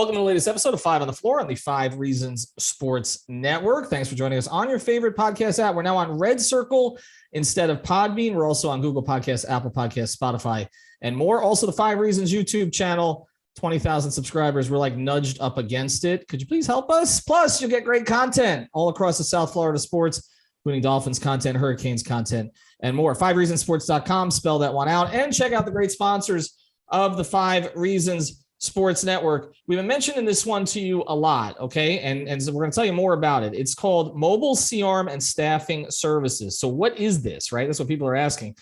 Welcome to the latest episode of 5 on the Floor on the 5 Reasons Sports Network. Thanks for joining us on your favorite podcast app. We're now on Red Circle instead of Podbean. We're also on Google Podcasts, Apple Podcasts, Spotify, and more. Also, the 5 Reasons YouTube channel, 20,000 subscribers. We're like nudged up against it. Could you please help us? Plus, you'll get great content all across the South Florida sports, including Dolphins content, Hurricanes content, and more. 5reasonsports.com, spell that one out, and check out the great sponsors of the 5 Reasons Sports Network. We've been mentioning this one to you a lot, okay? And so we're going to tell you more about it. It's called Mobile C-Arm and Staffing Services. So what is this, right? That's what people are asking.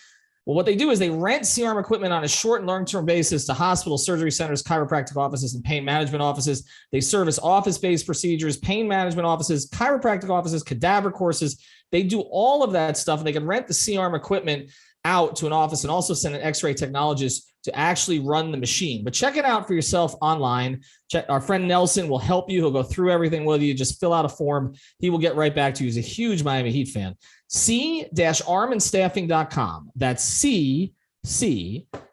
Well, what they do is they rent C-Arm equipment on a short and long-term basis to hospitals, surgery centers, chiropractic offices, and pain management offices. They service office-based procedures, pain management offices, chiropractic offices, cadaver courses. They do all of that stuff, and they can rent the C-Arm equipment out to an office and also send an X-ray technologist to actually run the machine. But check it out for yourself online. Our friend Nelson will help you. He'll go through everything with you. Just fill out a form. He will get right back to you. He's a huge Miami Heat fan. C-armandstaffing.com. That's C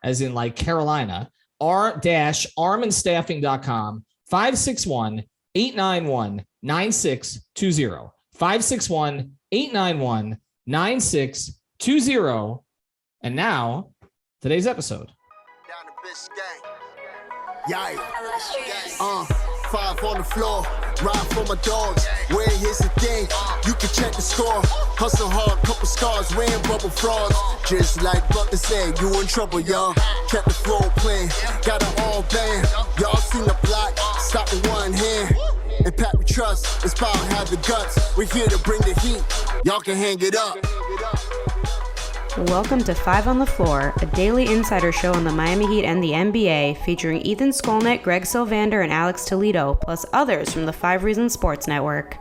as in like Carolina, R-armandstaffing.com, 561-891-9620. 561-891-9620. And now, today's episode. Yeah. 5 on the floor, ride for my dogs. Where here's the thing, you can check the score. Hustle hard, couple scars, wearing bubble frogs. Just like Butler said, you in trouble, y'all. Kept the floor playing, got it all banned. Y'all seen the block, stop with one hand. And Pat we trust, it's power, have the guts. We're here to bring the heat, y'all can hang it up. Welcome to 5 on the Floor, a daily insider show on the Miami Heat and the NBA, featuring Ethan Skolnick, Greg Sylvander, and Alex Toledo, plus others from the 5 Reasons Sports Network.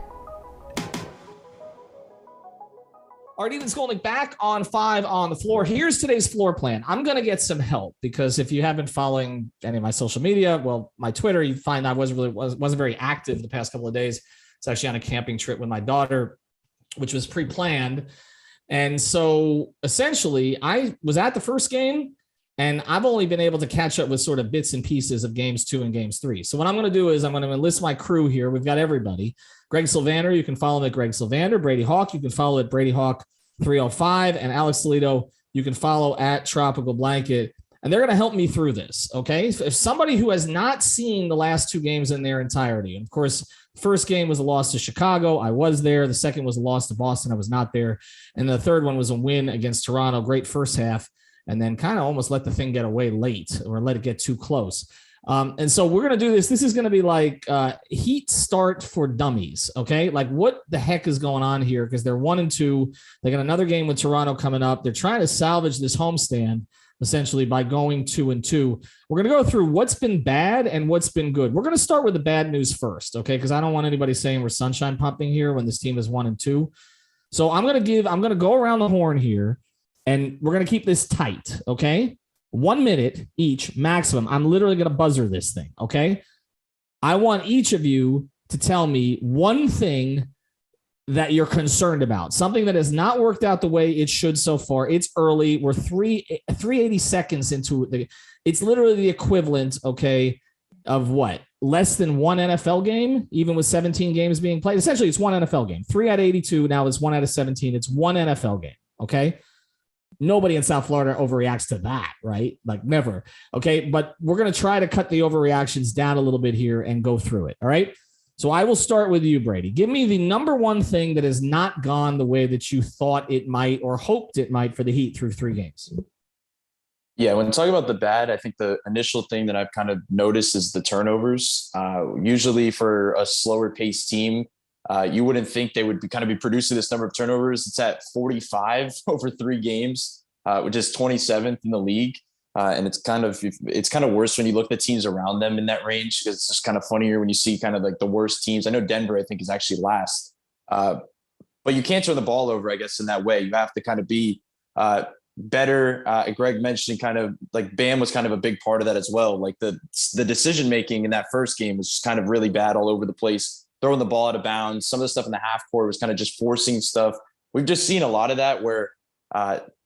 All right, Ethan Skolnick back on 5 on the Floor. Here's today's floor plan. I'm going to get some help because if you have been following any of my social media, well, my Twitter, you find I wasn't very active the past couple of days. It's actually on a camping trip with my daughter, which was pre-planned. And so essentially I was at the first game and I've only been able to catch up with sort of bits and pieces of games 2 and games 3. So what I'm going to do is I'm going to enlist my crew here. We've got everybody. Greg Sylvander, you can follow him at Greg Sylvander. Brady Hawk, you can follow at Brady Hawk 305. And Alex Toledo, you can follow at Tropical Blanket. And they're going to help me through this, okay? If somebody who has not seen the last 2 games in their entirety, and of course, first game was a loss to Chicago. I was there. The second was a loss to Boston. I was not there. And the third one was a win against Toronto. Great first half. And then kind of almost let the thing get away late or let it get too close. And so we're going to do this. This is going to be like Heat start for dummies. Okay. Like what the heck is going on here? Because they're 1-2. They got another game with Toronto coming up. They're trying to salvage this homestand essentially by going 2-2. We're going to go through what's been bad and what's been good. We're going to start with the bad news first, okay? Because I don't want anybody saying we're sunshine pumping here when this team is 1-2. So I'm going to go around the horn here, and we're going to keep this tight, okay? 1 minute each maximum. I'm literally going to buzzer this thing, okay? I want each of you to tell me one thing that you're concerned about, something that has not worked out the way it should so far. It's early. We're 380 seconds into the. It's literally the equivalent, okay, of what? Less than one NFL game, even with 17 games being played. Essentially, it's one NFL game. 3 out of 82. Now it's 1 out of 17. It's one NFL game, okay? Nobody in South Florida overreacts to that, right? Like never, okay? But we're going to try to cut the overreactions down a little bit here and go through it, all right? So I will start with you, Brady. Give me the number one thing that has not gone the way that you thought it might or hoped it might for the Heat through 3 games. Yeah, when talking about the bad, I think the initial thing that I've kind of noticed is the turnovers. Usually for a slower paced team, you wouldn't think they would be producing this number of turnovers. It's at 45 over 3 games, which is 27th in the league. And it's kind of worse when you look at the teams around them in that range, because it's just kind of funnier when you see kind of like the worst teams. I know Denver, I think, is actually last, but you can't turn the ball over, I guess, in that way. You have to kind of be better. Greg mentioned kind of like Bam was kind of a big part of that as well. Like the decision making in that first game was just kind of really bad all over the place, throwing the ball out of bounds. Some of the stuff in the half court was kind of just forcing stuff. We've just seen a lot of that where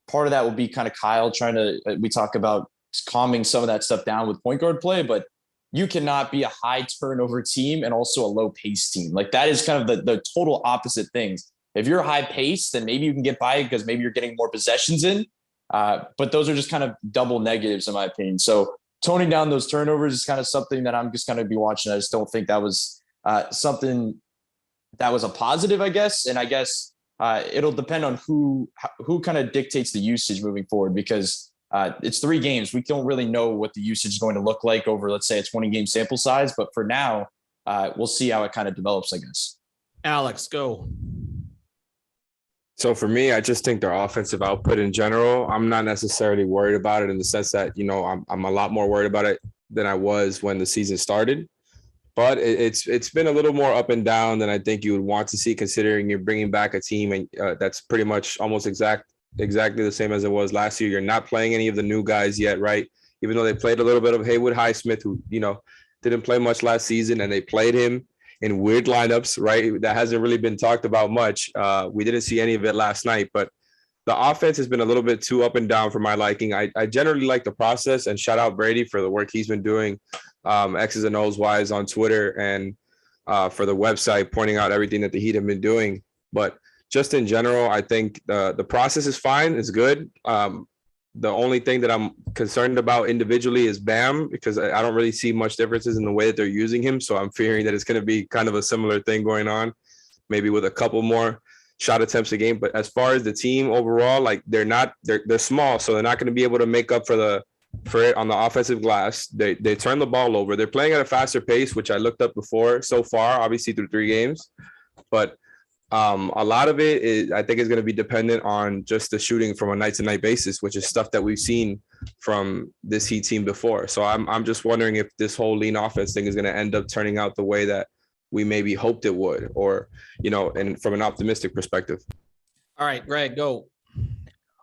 part of that will be kind of Kyle trying to, we talk about calming some of that stuff down with point guard play, but you cannot be a high turnover team and also a low pace team. Like that is kind of the total opposite things. If you're high pace, then maybe you can get by because maybe you're getting more possessions in. But those are just kind of double negatives in my opinion. So toning down those turnovers is kind of something that I'm just going to be watching. I just don't think that was something that was a positive, I guess. And I guess it'll depend on who kind of dictates the usage moving forward, because it's 3 games. We don't really know what the usage is going to look like over, let's say, a 20-game sample size. But for now, we'll see how it kind of develops, I guess. Alex, go. So for me, I just think their offensive output in general, I'm not necessarily worried about it in the sense that, I'm a lot more worried about it than I was when the season started. But it's been a little more up and down than I think you would want to see, considering you're bringing back a team and that's pretty much almost exactly the same as it was last year. You're not playing any of the new guys yet, right? Even though they played a little bit of Haywood Highsmith, who, didn't play much last season, and they played him in weird lineups, right? That hasn't really been talked about much. We didn't see any of it last night, but the offense has been a little bit too up and down for my liking. I generally like the process, and shout out Brady for the work he's been doing, X's and O's wise on Twitter, and for the website, pointing out everything that the Heat have been doing. But just in general, I think the process is fine. It's good. The only thing that I'm concerned about individually is Bam, because I don't really see much differences in the way that they're using him. So I'm fearing that it's going to be kind of a similar thing going on, maybe with a couple more shot attempts a game. But as far as the team overall, like they're small, so they're not going to be able to make up for it on the offensive glass. They turn the ball over. They're playing at a faster pace, which I looked up before so far, obviously through 3 games. But a lot of it is, I think, is going to be dependent on just the shooting from a night-to-night basis, which is stuff that we've seen from this Heat team before. So I'm just wondering if this whole lean offense thing is going to end up turning out the way that we maybe hoped it would, or, and from an optimistic perspective. All right, Greg, go.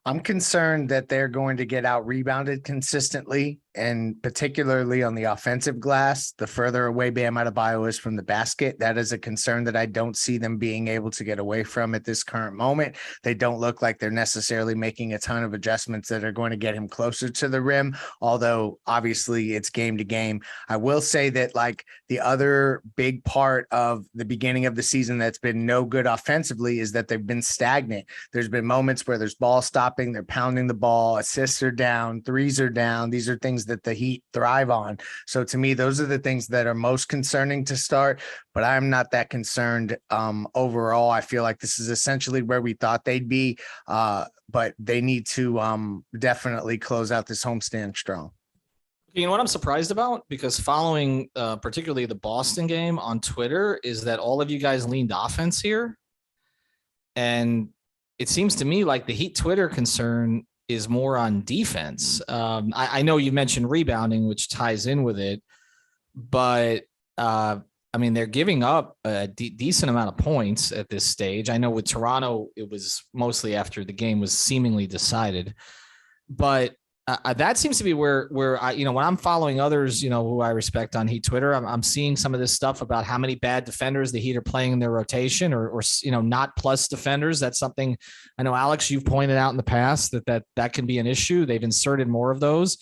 I'm concerned that they're going to get out rebounded consistently, and particularly on the offensive glass. The further away Bam Adebayo is from the basket, that is a concern that I don't see them being able to get away from at this current moment. They don't look like they're necessarily making a ton of adjustments that are going to get him closer to the rim, although obviously it's game to game. I will say that, like, the other big part of the beginning of the season that's been no good offensively is that they've been stagnant. There's been moments where there's ball stopping, they're pounding the ball, assists are down, threes are down. These are things that the Heat thrive on. So to me, those are the things that are most concerning to start, but I'm not that concerned. Overall, I feel like this is essentially where we thought they'd be, but they need to definitely close out this homestand strong. You know what I'm surprised about? Because following particularly the Boston game on Twitter is that all of you guys leaned offense here. And it seems to me like the Heat Twitter concern is more on defense. I know you mentioned rebounding, which ties in with it, but they're giving up a decent amount of points at this stage. I know with Toronto, it was mostly after the game was seemingly decided, but that seems to be where I, when I'm following others, who I respect on Heat Twitter, I'm seeing some of this stuff about how many bad defenders the Heat are playing in their rotation, or not plus defenders. That's something I know, Alex, you've pointed out in the past that can be an issue. They've inserted more of those.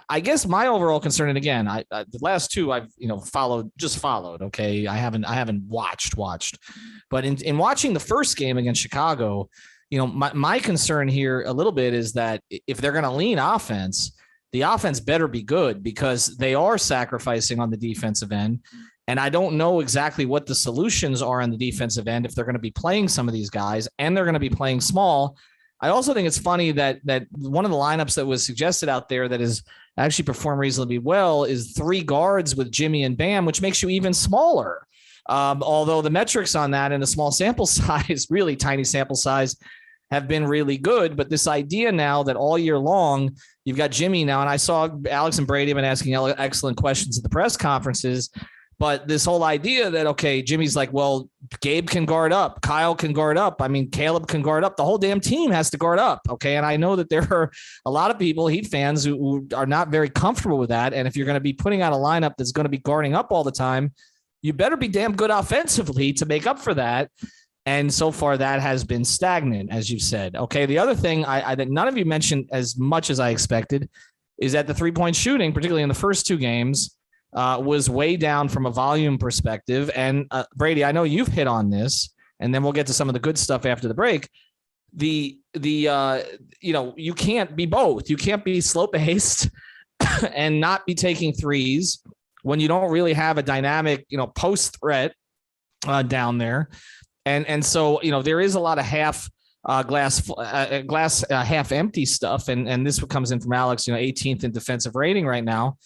I guess my overall concern, and again, the last 2 I've followed. Okay, I haven't watched, but in watching the first game against Chicago, my concern here a little bit is that if they're going to lean offense, the offense better be good, because they are sacrificing on the defensive end. And I don't know exactly what the solutions are on the defensive end if they're going to be playing some of these guys and they're going to be playing small. I also think it's funny that one of the lineups that was suggested out there that is actually performed reasonably well is 3 guards with Jimmy and Bam, which makes you even smaller. Although the metrics on that in a small sample size, really tiny sample size, have been really good. But this idea now that all year long, you've got Jimmy now, and I saw Alex and Brady have been asking excellent questions at the press conferences, but this whole idea that, okay, Jimmy's like, well, Gabe can guard up, Kyle can guard up, Caleb can guard up, the whole damn team has to guard up. Okay. And I know that there are a lot of people, Heat fans, who are not very comfortable with that. And if you're going to be putting out a lineup that's going to be guarding up all the time, you better be damn good offensively to make up for that. And so far, that has been stagnant, as you said. Okay, the other thing that none of you mentioned as much as I expected is that the 3-point shooting, particularly in the first 2 games, was way down from a volume perspective. And Brady, I know you've hit on this, and then we'll get to some of the good stuff after the break. You can't be both. You can't be slow paced and not be taking threes when you don't really have a dynamic, post threat down there. And so, there is a lot of glass half empty stuff. And this comes in from Alex, 18th in defensive rating right now.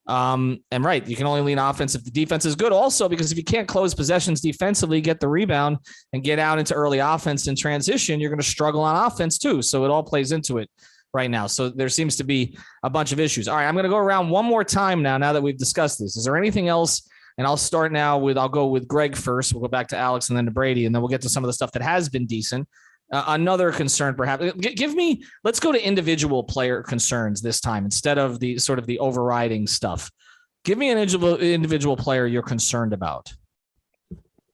And right, you can only lean offense if the defense is good also, because if you can't close possessions defensively, get the rebound and get out into early offense and transition, you're going to struggle on offense too. So it all plays into it right now. So there seems to be a bunch of issues. All right, I'm going to go around one more time now that we've discussed this. Is there anything else? And I'll go with Greg first. We'll go back to Alex and then to Brady, and then we'll get to some of the stuff that has been decent. Another concern, perhaps. Let's go to individual player concerns this time instead of the sort of the overriding stuff. Give me an individual player you're concerned about.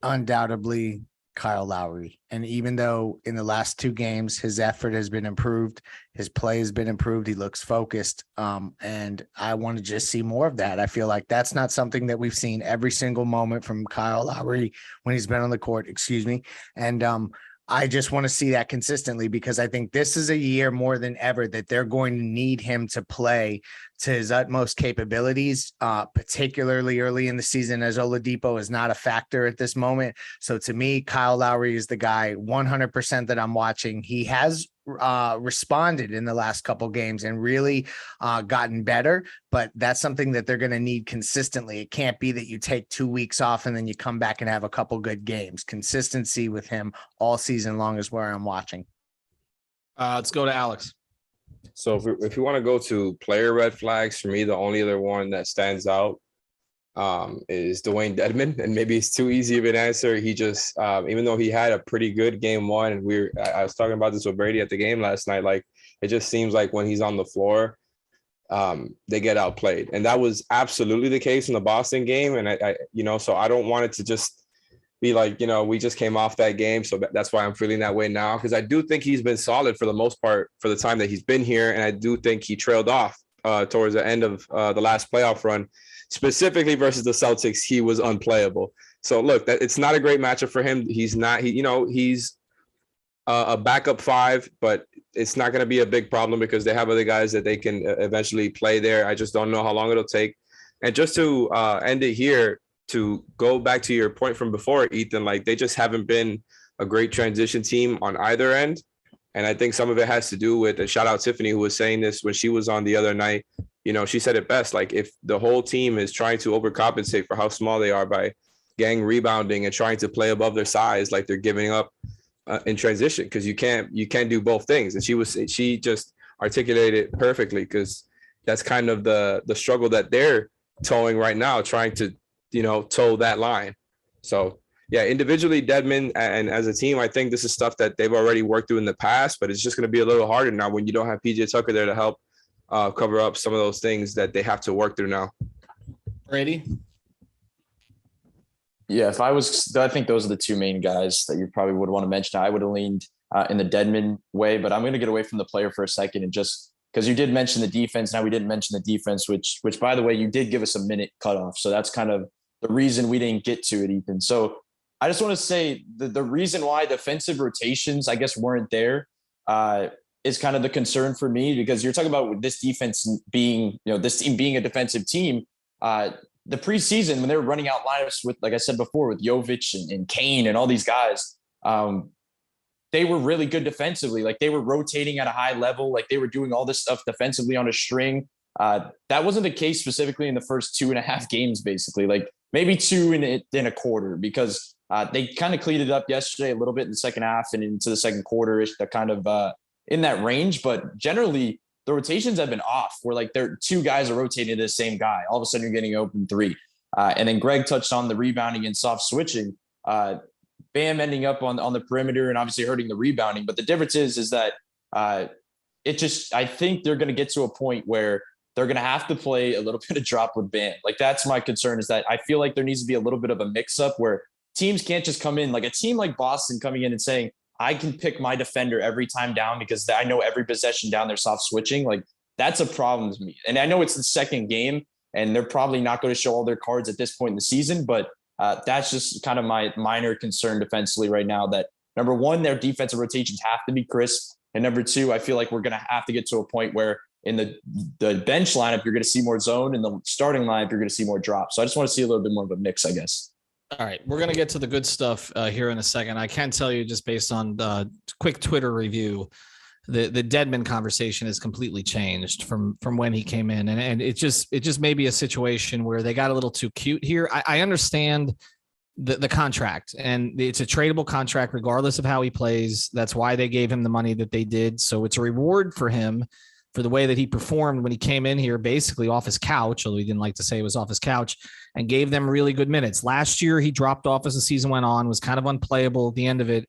Undoubtedly, Kyle Lowry. And even though in the last 2 games, his effort has been improved, his play has been improved, he looks focused. And I want to just see more of that. I feel like that's not something that we've seen every single moment from Kyle Lowry when he's been on the court, And, I just want to see that consistently, because I think this is a year more than ever that they're going to need him to play to his utmost capabilities, particularly early in the season, as Oladipo is not a factor at this moment. So to me, Kyle Lowry is the guy 100% that I'm watching. He has responded in the last couple games and really gotten better, but that's something that they're going to need consistently. It can't be that you take 2 weeks off and then you come back and have a couple good games. Consistency with him all season long is where I'm watching. Let's go to Alex. So if you want to go to player red flags, for me, the only other one that stands out is Dewayne Dedmon, and maybe it's too easy of an answer. He just, even though he had a pretty good game one, and I was talking about this with Brady at the game last night, like it just seems like when he's on the floor, they get outplayed, and that was absolutely the case in the Boston game. And I so I don't want it to just be like, we just came off that game, so that's why I'm feeling that way now, because I do think he's been solid for the most part for the time that he's been here, and I do think he trailed off towards the end of the last playoff run. Specifically versus the Celtics, he was unplayable. So look, it's not a great matchup for him. He's a backup 5, but it's not going to be a big problem because they have other guys that they can eventually play there. I just don't know how long it'll take. And just to end it here, to go back to your point from before, Ethan, like they just haven't been a great transition team on either end. And I think some of it has to do with, and shout out Tiffany, who was saying this when she was on the other night. She said it best. Like if the whole team is trying to overcompensate for how small they are by gang rebounding and trying to play above their size, like they're giving up in transition, because you can't do both things. And she just articulated it perfectly, because that's kind of the struggle that they're towing right now, trying to toe that line. So yeah, individually, Dedmon, and as a team, I think this is stuff that they've already worked through in the past, but it's just going to be a little harder now when you don't have PJ Tucker there to help cover up some of those things that they have to work through now. Brady? Yeah, I think those are the 2 main guys that you probably would want to mention. I would have leaned in the Dedmon way, but I'm going to get away from the player for a second, and just because you did mention the defense. Now we didn't mention the defense, which by the way, you did give us a minute cutoff. So that's kind of the reason we didn't get to it, Ethan. So I just want to say the reason why defensive rotations, I guess, weren't there is kind of the concern for me, because you're talking about this defense being, this team being a defensive team. The preseason, when they were running out lineups with, like I said before, with Jovic and Kane and all these guys, they were really good defensively. Like they were rotating at a high level. Like they were doing all this stuff defensively on a string. That wasn't the case specifically in the first 2.5 games, basically, like maybe 2 in a quarter, because they kind of cleaned it up yesterday a little bit in the second half and into the second quarter. They're kind of in that range, but generally the rotations have been off, where like 2 guys are rotating to the same guy. All of a sudden you're getting open 3. And then Greg touched on the rebounding and soft switching. Bam ending up on the perimeter and obviously hurting the rebounding. But the difference is that I think they're going to get to a point where they're going to have to play a little bit of drop with Bam. Like that's my concern, is that I feel like there needs to be a little bit of a mix up where teams can't just come in, like a team like Boston coming in and saying, I can pick my defender every time down because I know every possession down they're soft switching. Like that's a problem to me. And I know it's the second game, and they're probably not going to show all their cards at this point in the season. But that's just kind of my minor concern defensively right now, that number one, their defensive rotations have to be crisp. And number two, I feel like we're going to have to get to a point where in the bench lineup, you're going to see more zone. In the starting lineup, you're going to see more drop. So I just want to see a little bit more of a mix, I guess. All right, we're going to get to the good stuff here in a second. I can tell you, just based on the quick Twitter review, the Dedmon conversation has completely changed from when he came in. And it just may be a situation where they got a little too cute here. I understand the contract, and it's a tradable contract regardless of how he plays. That's why they gave him the money that they did. So it's a reward for him for the way that he performed when he came in here, basically off his couch, although he didn't like to say it was off his couch, and gave them really good minutes. Last year, he dropped off as the season went on, was kind of unplayable at the end of it.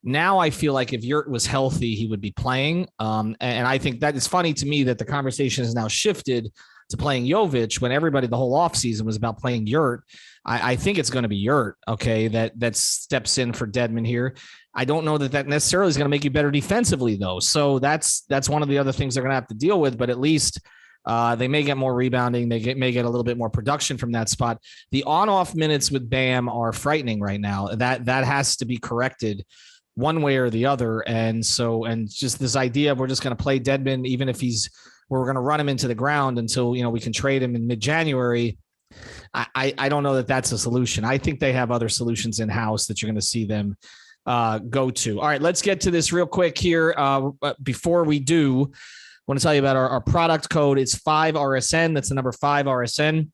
Now I feel like if Yurt was healthy, he would be playing. And I think that it's funny to me that the conversation has now shifted to playing Jovic when everybody the whole offseason was about playing Yurt. I think it's going to be Yurt, okay, that steps in for Dedmon here. I don't know that necessarily is going to make you better defensively, though. So that's one of the other things they're going to have to deal with. But at least they may get more rebounding. They may get a little bit more production from that spot. The on-off minutes with Bam are frightening right now. That has to be corrected one way or the other. And just this idea of we're just going to play Dedmon, even if we're going to run him into the ground until, we can trade him in mid-January. I don't know that that's a solution. I think they have other solutions in-house that you're going to see them go to. All right, let's get to this real quick here. Before we do, I want to tell you about our product code. It's 5RSN. That's the number 5RSN.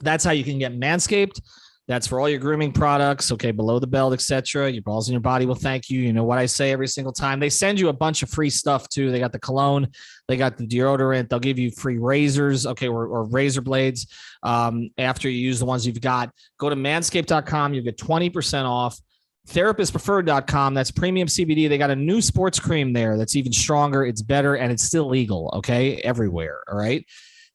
That's how you can get Manscaped. That's for all your grooming products, okay, below the belt, etc. Your balls and your body will thank you. You know what I say every single time. They send you a bunch of free stuff, too. They got the cologne. They got the deodorant. They'll give you free razors, okay, or razor blades after you use the ones you've got. Go to manscaped.com. You get 20% off. Therapistpreferred.com. That's premium CBD. They got a new sports cream there that's even stronger. It's better, and it's still legal, okay, everywhere, all right?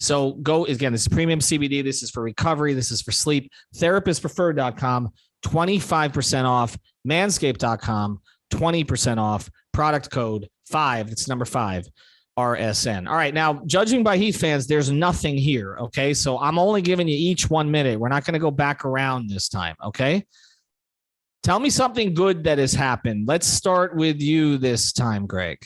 So go, again, this is premium CBD. This is for recovery. This is for sleep. Therapistpreferred.com, 25% off. Manscaped.com, 20% off. Product code 5. It's number 5, RSN. All right. Now, judging by Heat fans, there's nothing here. Okay. So I'm only giving you each 1 minute. We're not going to go back around this time. Okay. Tell me something good that has happened. Let's start with you this time, Greg.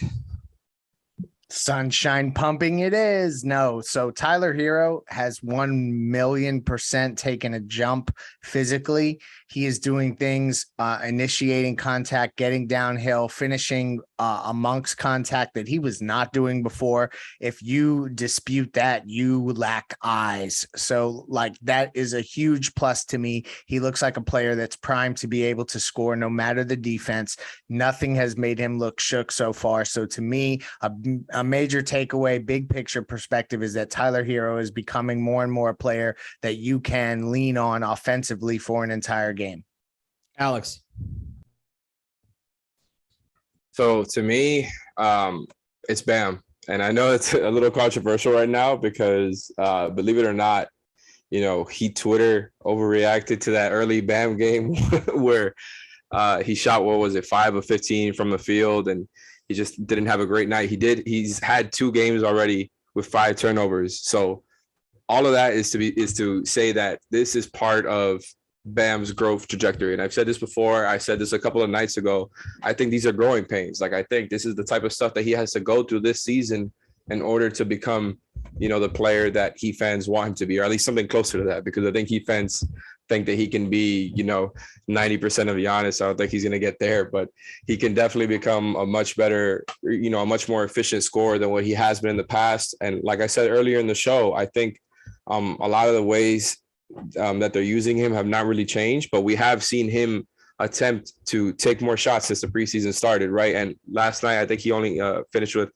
Sunshine pumping it is. No. So Tyler Hero has 1,000,000% taken a jump physically. He is doing things, initiating contact, getting downhill, finishing amongst contact that he was not doing before. If you dispute that, you lack eyes. So that is a huge plus to me. He looks like a player that's primed to be able to score no matter the defense. Nothing has made him look shook so far. So to me, a major takeaway, big picture perspective is that Tyler Hero is becoming more and more a player that you can lean on offensively for an entire game. Alex. So to me, it's Bam. And I know it's a little controversial right now because believe it or not, Heat Twitter overreacted to that early Bam game where he shot, 5 of 15 from the field, and he just didn't have a great night. He's had 2 games already with 5 turnovers. So all of that is to say that this is part of Bam's growth trajectory. And I've said this before. I said this a couple of nights ago. I think these are growing pains. I think this is the type of stuff that he has to go through this season in order to become, the player that Heat fans want him to be, or at least something closer to that, because I think Heat fans think that he can be, 90% of Giannis. I don't think he's going to get there, but he can definitely become a much better, a much more efficient scorer than what he has been in the past. And like I said earlier in the show, I think a lot of the ways that they're using him have not really changed, but we have seen him attempt to take more shots since the preseason started, right? And last night, I think he only finished with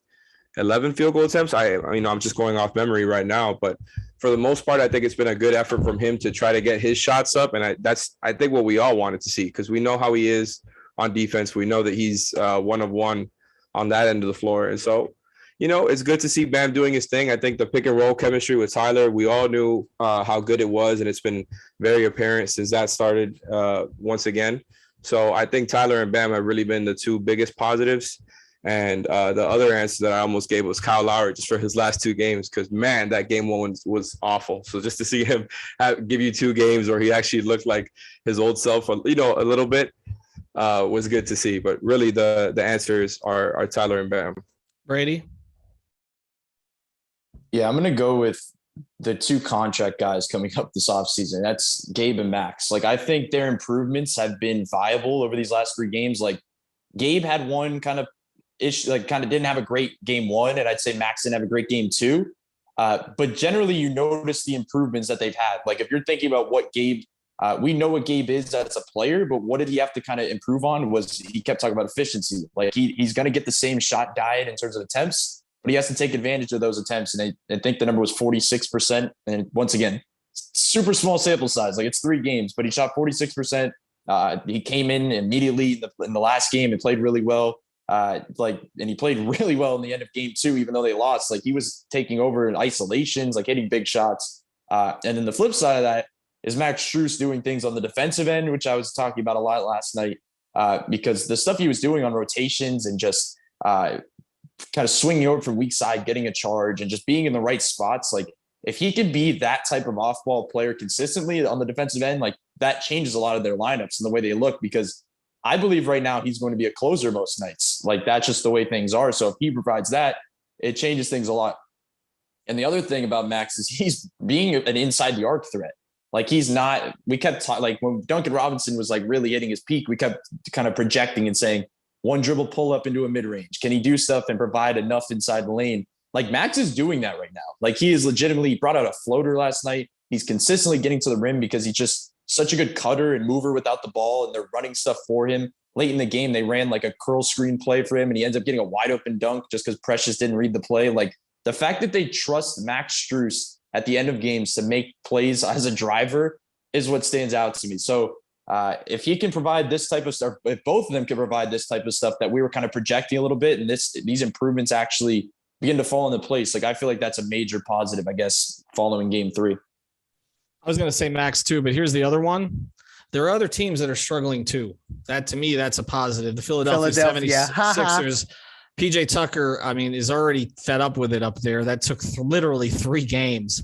11 field goal attempts. I'm just going off memory right now, but for the most part, I think it's been a good effort from him to try to get his shots up. And I think what we all wanted to see, because we know how he is on defense. We know that he's 1 of 1 on that end of the floor. And so, it's good to see Bam doing his thing. I think the pick and roll chemistry with Tyler, we all knew how good it was, and it's been very apparent since that started once again. So I think Tyler and Bam have really been the 2 biggest positives. And the other answer that I almost gave was Kyle Lowry, just for his last 2 games, because, man, that game 1 was awful. So just to see him give you 2 games where he actually looked like his old self, a little bit, was good to see. But really the answers are Tyler and Bam. Brady? Yeah, I'm going to go with the 2 contract guys coming up this offseason. That's Gabe and Max. Like, I think their improvements have been viable over these last 3 games. Like, Gabe had one kind of didn't have a great game 1, and I'd say Max didn't have a great game 2. But generally, you notice the improvements that they've had. Like, if you're thinking about what Gabe, we know what Gabe is as a player, but what did he have to kind of improve on was he kept talking about efficiency. Like, he's going to get the same shot diet in terms of attempts, but he has to take advantage of those attempts. And I think the number was 46%. And once again, super small sample size. Like, it's 3 games, but he shot 46%. He came in immediately in the last game and played really well. And he played really well in the end of game 2, even though they lost. Like, he was taking over in isolations, like hitting big shots. And then the flip side of that is Max Strus doing things on the defensive end, which I was talking about a lot last night, because the stuff he was doing on rotations and just kind of swinging over from weak side, getting a charge, and just being in the right spots. Like, if he could be that type of off-ball player consistently on the defensive end, like, that changes a lot of their lineups and the way they look, because I believe right now he's going to be a closer most nights. Like, that's just the way things are. So if he provides that, it changes things a lot. And the other thing about Max is he's being an inside the arc threat. Like, he's not, we kept like when Duncan Robinson was like really hitting his peak, we kept kind of projecting and saying 1 dribble pull up into a mid-range. Can he do stuff and provide enough inside the lane? Like, Max is doing that right now. Like, he is legitimately brought out a floater last night. He's consistently getting to the rim because he's just such a good cutter and mover without the ball, and they're running stuff for him. Late in the game, they ran like a curl screen play for him, and he ends up getting a wide open dunk just because Precious didn't read the play. Like, the fact that they trust Max Strus at the end of games to make plays as a driver is what stands out to me. So if he can provide this type of stuff, if both of them can provide this type of stuff that we were kind of projecting a little bit, and these improvements actually begin to fall into place, like, I feel like that's a major positive, I guess, following game 3. I was going to say Max too, but here's the other one. There are other teams that are struggling too. That, to me, that's a positive. The Philadelphia 76ers, PJ Tucker, I mean, is already fed up with it up there. That took literally 3 games.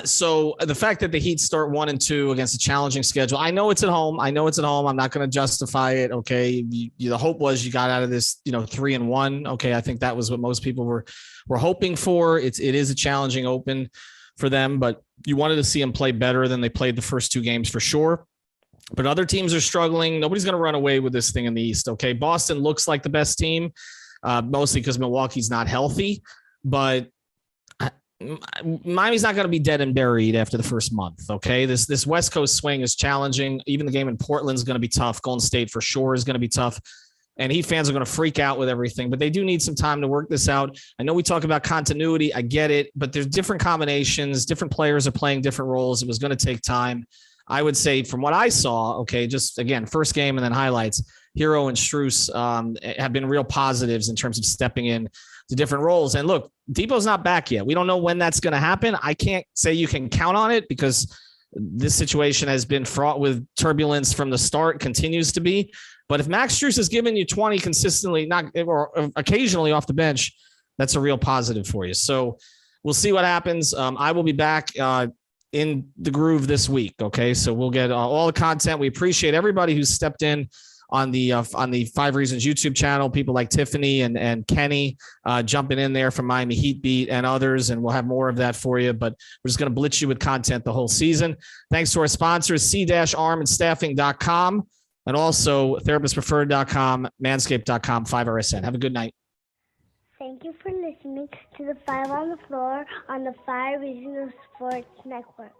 So the fact that the Heat start 1 and 2 against a challenging schedule, I know it's at home. I'm not going to justify it. Okay. The hope was you got out of this, 3 and 1. Okay. I think that was what most people were hoping for. It is a challenging open for them, but you wanted to see them play better than they played the first 2 games for sure. But other teams are struggling. Nobody's going to run away with this thing in the East. Okay. Boston looks like the best team, mostly because Milwaukee's not healthy, but Miami's not going to be dead and buried after the first month. Okay. This West Coast swing is challenging. Even the game in Portland is going to be tough. Golden State for sure is going to be tough. And Heat fans are going to freak out with everything, but they do need some time to work this out. I know we talk about continuity. I get it, but there's different combinations. Different players are playing different roles. It was going to take time. I would say from what I saw, okay, just again, first game and then highlights, Hero and Strus have been real positives in terms of stepping in to different roles. And look, Depot's not back yet. We don't know when that's going to happen. I can't say you can count on it because this situation has been fraught with turbulence from the start, continues to be. But if Max Strus is giving you 20 consistently, or occasionally off the bench, that's a real positive for you. So we'll see what happens. I will be back in the groove this week. Okay. So we'll get all the content. We appreciate everybody who's stepped in on the 5 Reasons YouTube channel, people like Tiffany and Kenny jumping in there from Miami Heat Beat and others. And we'll have more of that for you, but we're just going to blitz you with content the whole season. Thanks to our sponsors, c-armandstaffing.com. And also therapistpreferred.com, manscaped.com, 5RSN. Have a good night. Thank you for listening to the 5 on the Floor on the 5 Reasons Sports Network.